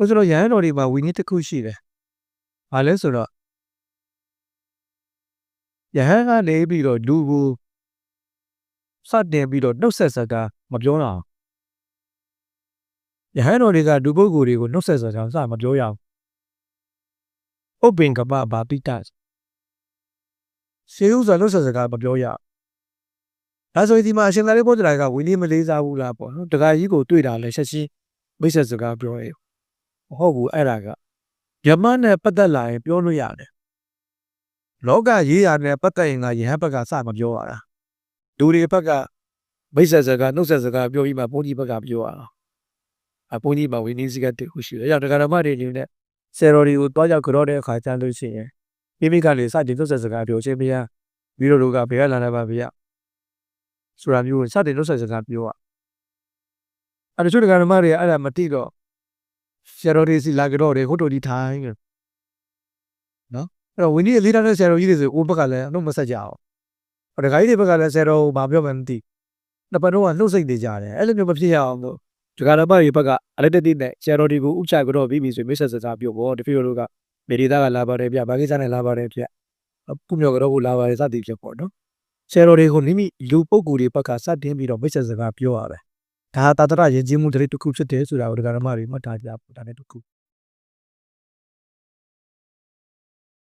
我说人老的吧，为你的口气嘞，完了说了，人家那边了，如果啥那边了，弄啥个没标了，人老的个如果过的个弄啥个啥没标呀，我变个把比单，谁有啥弄啥个没标呀？那所以的嘛，现在的不是那个为你们来咋乌啦不？这个一个对的来，实际没啥子个标的，好不爱那个。ရမနဲ့ပတ်သက်လာရင်ပြောလို့ရတယ်လောကရေးရာနဲ့ပတ်သက်ရင်ကယဟန်ဘက်ကစမပြောရတာလူတွေဘက်ကမိတ်ဆက်စကားနှုတ်ဆက်စကားပြောပြီးမှဘုန်းကြီးဘက်ကပြောရတာဘုန်းကြီးမှာဝိနည်းစည်းကတည်းကရှိတယ်အဲကြောင့်တရားဓမ္မတွေနေနဲ့ဆယ်တော်တွေကိုတွားရောက်ကြောတဲ့အခါကျလို့ရှိရင်မိမိကလေစတင်နှုတ်ဆက်စကားပြောခြင်းမရပြီးတော့ကဘယ်ကလာတာပါဗျာဆိုတာမျိုးစတင်နှုတ်ဆက်စကားပြောရအဲတို့တရားဓမ္မတွေအဲ့ဒါမသိတော့ဆရာတော်တွေစီလာကြတော့တယ်ဟုတ်တော်ဒီထိုင်းနော်အဲ့တော့ဝိနည်းလေးထားတဲ့ဆရာတော်ကြီးတွေဆိုအိုးဘက်ကလည်းအနှုတ်မဆက်ကြအောင်ဟိုတခါကြီးတွေဘက်ကလည်းဆရာတော်ဘာပြောမှမသိနှစ်ပတ်တော့နှုတ်စိတ်နေကြတယ်အဲ့လိုမျိုးမဖြစ်ရအောင်လို့ဒကာဓမ္မတွေဘက်ကအလက်တက်နဲ့ဆရာတော်တွေကိုဥချကြတော့ပြီးပြီဆိုမိတ်ဆက်စကားပြောပေါ့တဖေတို့ကမေရီသားကလာပါတယ်ဗျဘာကိစ္စနဲ့လာပါတယ်ဗျပုမြော်ကတော့ကိုလာပါတယ်စသည်ဖြစ်ပေါ့နော်ဆရာတော်တွေကိုမိမိလူပုဂ္ဂိုလ်တွေဘက်ကစတင်ပြီးတော့မိတ်ဆက်စကားပြောရတယ်ဒါဟာတာတရယဉ်ကျေးမှုတွေတစ်ခုဖြစ်တယ်ဆိုတာကိုဒကာဓမ္မတွေမှတ်ထားကြဖို့ဒါနဲ့တစ်ခု